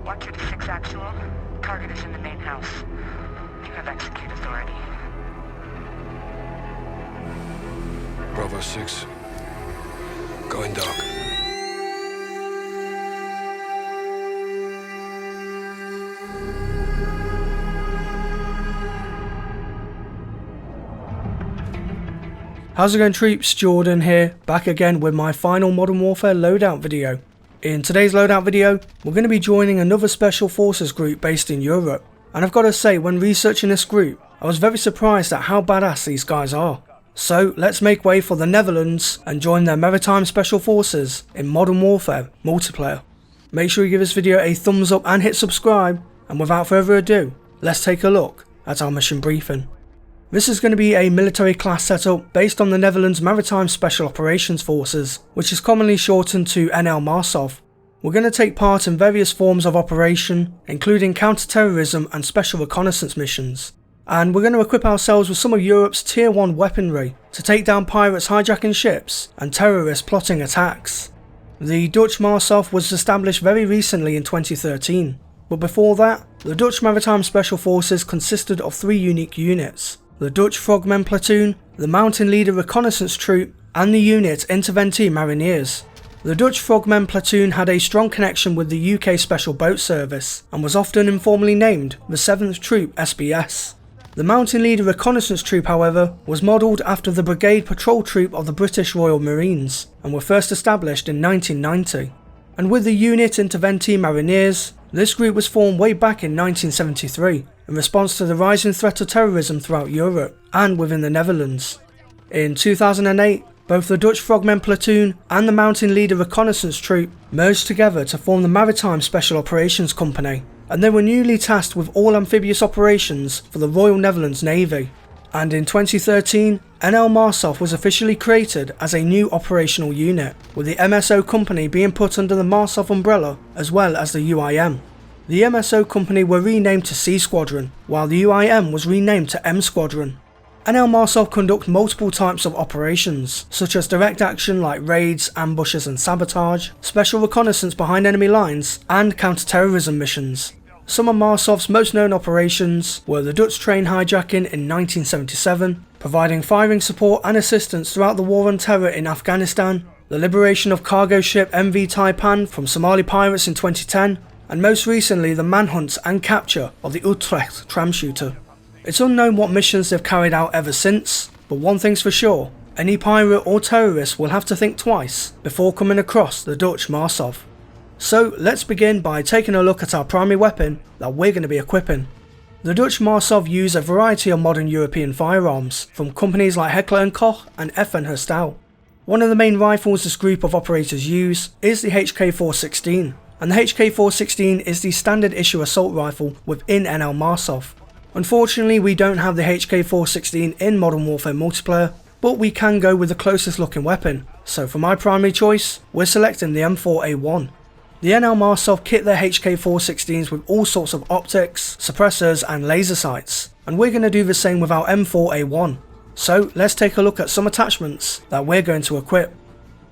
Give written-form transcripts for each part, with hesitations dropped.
Watcher to 6 actual. Target is in the main house. You have execute authority. Bravo 6. Going dark. How's it going, troops? Jordan here, back again with my final Modern Warfare loadout video. In today's loadout video, we're going to be joining another Special Forces group based in Europe. And I've got to say, when researching this group, I was very surprised at how badass these guys are. So let's make way for the Netherlands and join their Maritime Special Forces in Modern Warfare multiplayer. Make sure you give this video a thumbs up and hit subscribe, and without further ado, let's take a look at our mission briefing. This is going to be a military class setup based on the Netherlands Maritime Special Operations Forces, which is commonly shortened to MARSOF. We're going to take part in various forms of operation, including counter-terrorism and special reconnaissance missions. And we're going to equip ourselves with some of Europe's Tier 1 weaponry to take down pirates hijacking ships and terrorists plotting attacks. The Dutch MARSOF was established very recently in 2013, but before that, the Dutch Maritime Special Forces consisted of 3 unique units: the Dutch Frogmen Platoon, the Mountain Leader Reconnaissance Troop, and the unit Interventee Mariniers. The Dutch Frogmen Platoon had a strong connection with the UK Special Boat Service and was often informally named the 7th Troop SBS. The Mountain Leader Reconnaissance Troop, however, was modelled after the Brigade Patrol Troop of the British Royal Marines and were first established in 1990. And with the unit Interventee Mariniers, this group was formed way back in 1973 in response to the rising threat of terrorism throughout Europe and within the Netherlands. In 2008, both the Dutch Frogmen Platoon and the Mountain Leader Reconnaissance Troop merged together to form the Maritime Special Operations Company, and they were newly tasked with all amphibious operations for the Royal Netherlands Navy. And in 2013, MARSOF was officially created as a new operational unit, with the MSO company being put under the MARSOF umbrella as well as the UIM. The MSO company were renamed to C Squadron, while the UIM was renamed to M Squadron. MARSOF conduct multiple types of operations, such as direct action like raids, ambushes and sabotage, special reconnaissance behind enemy lines, and counter-terrorism missions. Some of MARSOF's most known operations were the Dutch train hijacking in 1977, providing firing support and assistance throughout the war on terror in Afghanistan, the liberation of cargo ship MV Taipan from Somali pirates in 2010, and most recently the manhunt and capture of the Utrecht tram shooter. It's unknown what missions they've carried out ever since, but one thing's for sure, any pirate or terrorist will have to think twice before coming across the Dutch MARSOF. So let's begin by taking a look at our primary weapon that we're going to be equipping. The Dutch MARSOF use a variety of modern European firearms from companies like Heckler & Koch and FN Herstal. One of the main rifles this group of operators use is the HK416, and the HK416 is the standard issue assault rifle within MARSOF. Unfortunately, we don't have the HK416 in Modern Warfare multiplayer, but we can go with the closest looking weapon, so for my primary choice, we're selecting the M4A1. The MARSOF kit their HK416s with all sorts of optics, suppressors and laser sights, and we're going to do the same with our M4A1. So let's take a look at some attachments that we're going to equip.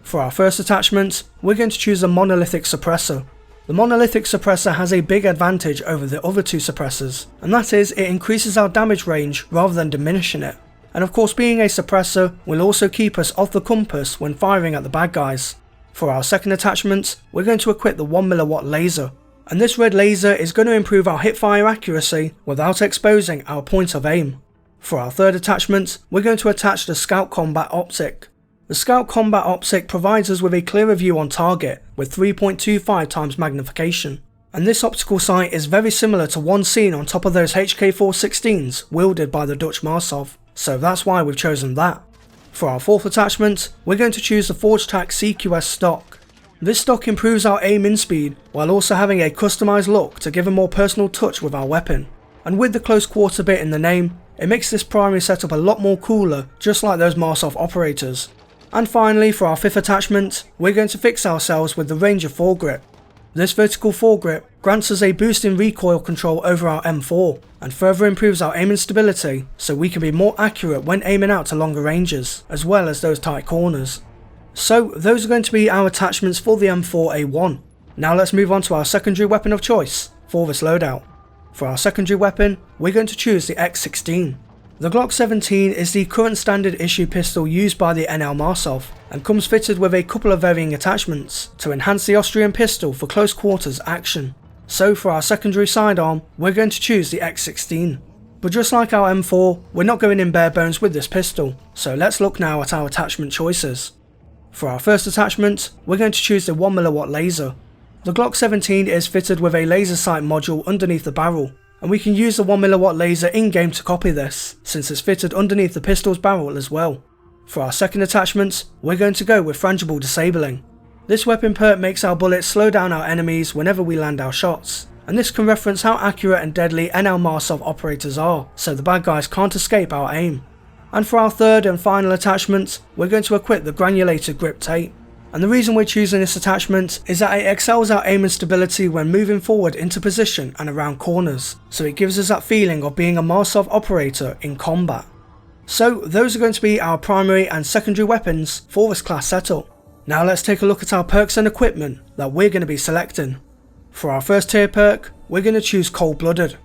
For our first attachment, we're going to choose a monolithic suppressor. The monolithic suppressor has a big advantage over the other 2 suppressors, and that is it increases our damage range rather than diminishing it. And of course, being a suppressor will also keep us off the compass when firing at the bad guys. For our second attachment, we're going to equip the 1mW laser, and this red laser is going to improve our hipfire accuracy without exposing our point of aim. For our third attachment, we're going to attach the Scout Combat Optic. The Scout Combat Optic provides us with a clearer view on target with 3.25 times magnification, and this optical sight is very similar to one seen on top of those HK416s wielded by the Dutch MARSOF, so that's why we've chosen that. For our fourth attachment, we're going to choose the ForgeTac CQS stock. This stock improves our aim-in speed while also having a customised look to give a more personal touch with our weapon, and with the close quarter bit in the name, it makes this primary setup a lot more cooler, just like those MARSOF operators. And finally, for our fifth attachment, we're going to fix ourselves with the Ranger foregrip. This vertical foregrip grants us a boost in recoil control over our M4 and further improves our aiming stability so we can be more accurate when aiming out to longer ranges, as well as those tight corners. So those are going to be our attachments for the M4A1. Now let's move on to our secondary weapon of choice for this loadout. For our secondary weapon, we're going to choose the X16. The Glock 17 is the current standard issue pistol used by the MARSOF and comes fitted with a couple of varying attachments to enhance the Austrian pistol for close quarters action. So for our secondary sidearm, we're going to choose the X16. But just like our M4, we're not going in bare bones with this pistol, so let's look now at our attachment choices. For our first attachment, we're going to choose the 1mm laser. The Glock 17 is fitted with a laser sight module underneath the barrel, and we can use the 1mm laser in-game to copy this, since it's fitted underneath the pistol's barrel as well. For our second attachment, we're going to go with frangible disabling. This weapon perk makes our bullets slow down our enemies whenever we land our shots, and this can reference how accurate and deadly MARSOF operators are, so the bad guys can't escape our aim. And for our third and final attachment, we're going to equip the granulated grip tape. And the reason we're choosing this attachment is that it excels our aim and stability when moving forward into position and around corners, so it gives us that feeling of being a MARSOF operator in combat. So those are going to be our primary and secondary weapons for this class setup. Now let's take a look at our perks and equipment that we're going to be selecting. For our first tier perk, we're going to choose Cold-Blooded.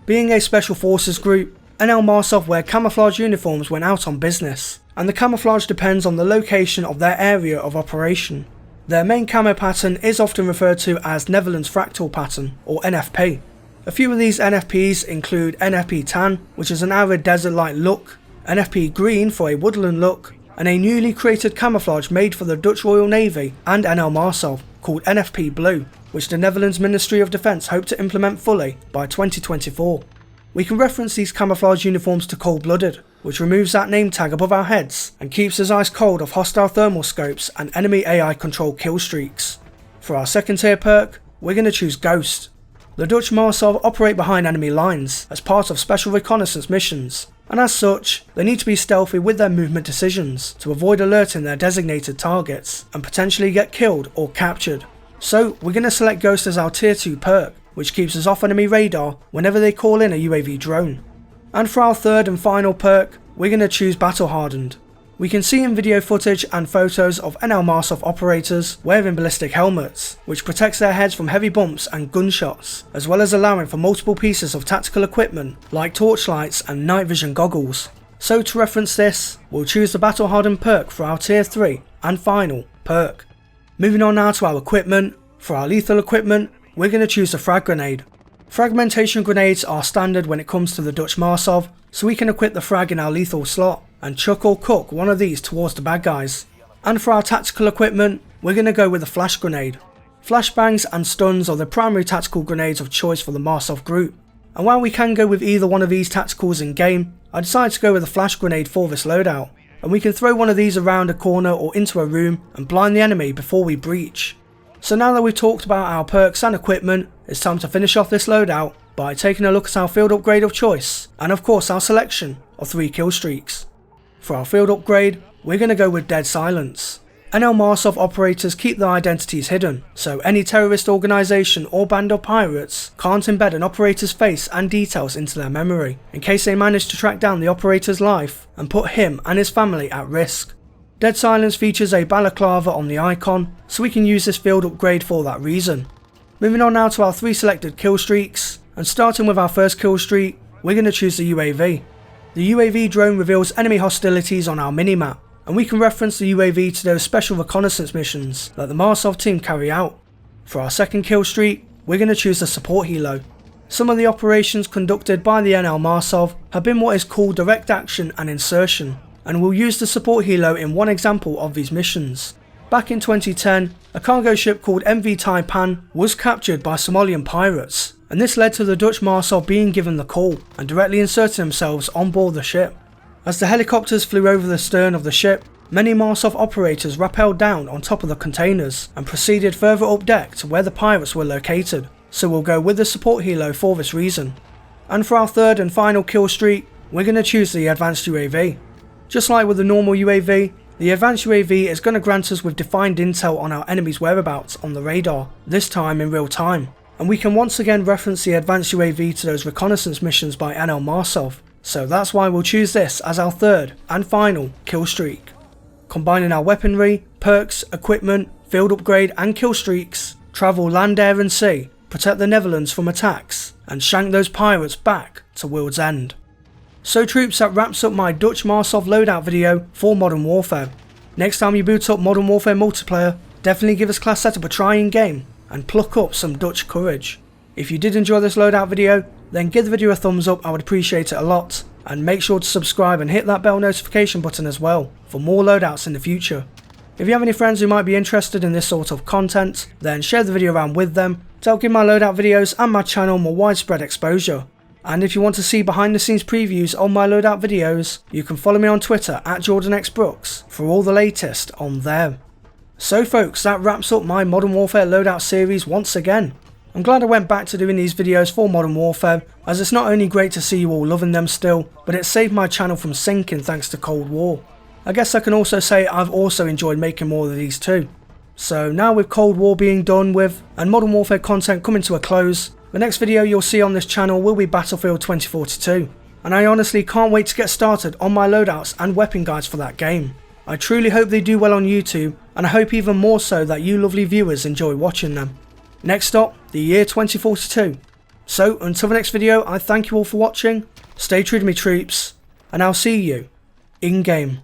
Being a special forces group, MARSOF wear camouflage uniforms when out on business, and the camouflage depends on the location of their area of operation. Their main camo pattern is often referred to as Netherlands Fractal Pattern, or NFP. A few of these NFPs include NFP Tan, which is an arid desert-like look, NFP Green for a woodland look, and a newly created camouflage made for the Dutch Royal Navy and MARSOF called NFP Blue, which the Netherlands Ministry of Defence hope to implement fully by 2024. We can reference these camouflage uniforms to Cold-Blooded, which removes that name tag above our heads and keeps us ice cold of hostile thermal scopes and enemy AI controlled kill streaks. For our second tier perk, we're going to choose Ghost. The Dutch MARSOF operate behind enemy lines as part of special reconnaissance missions, and as such, they need to be stealthy with their movement decisions to avoid alerting their designated targets and potentially get killed or captured. So we're going to select Ghost as our tier 2 perk, which keeps us off enemy radar whenever they call in a UAV drone. And for our third and final perk, we're going to choose Battle Hardened. We can see in video footage and photos of MARSOF operators wearing ballistic helmets, which protects their heads from heavy bumps and gunshots, as well as allowing for multiple pieces of tactical equipment like torchlights and night vision goggles. So to reference this, we'll choose the Battle Hardened perk for our tier 3 and final perk. Moving on now to our equipment. For our lethal equipment, we're going to choose the frag grenade. Fragmentation grenades are standard when it comes to the Dutch MARSOF, so we can equip the frag in our lethal slot and chuck or cook one of these towards the bad guys. And for our tactical equipment, we're going to go with the flash grenade. Flashbangs and stuns are the primary tactical grenades of choice for the MARSOF group, and while we can go with either one of these tacticals in game, I decided to go with the flash grenade for this loadout, and we can throw one of these around a corner or into a room and blind the enemy before we breach. So now that we've talked about our perks and equipment, it's time to finish off this loadout by taking a look at our field upgrade of choice, and of course our selection of 3 kill streaks. For our field upgrade, we're going to go with Dead Silence. MARSOF operators keep their identities hidden, so any terrorist organisation or band of pirates can't embed an operator's face and details into their memory, in case they manage to track down the operator's life and put him and his family at risk. Dead Silence features a balaclava on the icon, so we can use this field upgrade for that reason. Moving on now to our 3 selected kill streaks, and starting with our first kill streak, we're going to choose the UAV. The UAV drone reveals enemy hostilities on our minimap, and we can reference the UAV to those special reconnaissance missions that the MARSOF team carry out. For our second kill streak, we're going to choose the support helo. Some of the operations conducted by the MARSOF have been what is called direct action and insertion, and we'll use the support helo in one example of these missions. Back in 2010, a cargo ship called MV Taipan was captured by Somalian pirates, and this led to the Dutch MARSOF being given the call and directly inserting themselves on board the ship. As the helicopters flew over the stern of the ship, many MARSOF operators rappelled down on top of the containers and proceeded further up deck to where the pirates were located, so we'll go with the support helo for this reason. And for our third and final kill streak, we're going to choose the advanced UAV. Just like with the normal UAV, the advanced UAV is going to grant us with defined intel on our enemy's whereabouts on the radar, this time in real time, and we can once again reference the advanced UAV to those reconnaissance missions by MARSOF, so that's why we'll choose this as our third and final kill streak. Combining our weaponry, perks, equipment, field upgrade and kill streaks, travel land, air and sea, protect the Netherlands from attacks, and shank those pirates back to World's End. So troops, that wraps up my Dutch MARSOF loadout video for Modern Warfare. Next time you boot up Modern Warfare multiplayer, definitely give this class setup a try in game and pluck up some Dutch courage. If you did enjoy this loadout video, then give the video a thumbs up, I would appreciate it a lot, and make sure to subscribe and hit that bell notification button as well for more loadouts in the future. If you have any friends who might be interested in this sort of content, then share the video around with them to help give my loadout videos and my channel more widespread exposure. And if you want to see behind the scenes previews on my loadout videos, you can follow me on Twitter at jordanxbrookes for all the latest on there. So folks, that wraps up my Modern Warfare loadout series once again. I'm glad I went back to doing these videos for Modern Warfare, as it's not only great to see you all loving them still, but it saved my channel from sinking thanks to Cold War. I guess I can also say I've also enjoyed making more of these too. So now with Cold War being done with and Modern Warfare content coming to a close, the next video you'll see on this channel will be Battlefield 2042, and I honestly can't wait to get started on my loadouts and weapon guides for that game. I truly hope they do well on YouTube, and I hope even more so that you lovely viewers enjoy watching them. Next up, the year 2042. So until the next video, I thank you all for watching, stay true to me troops, and I'll see you in game.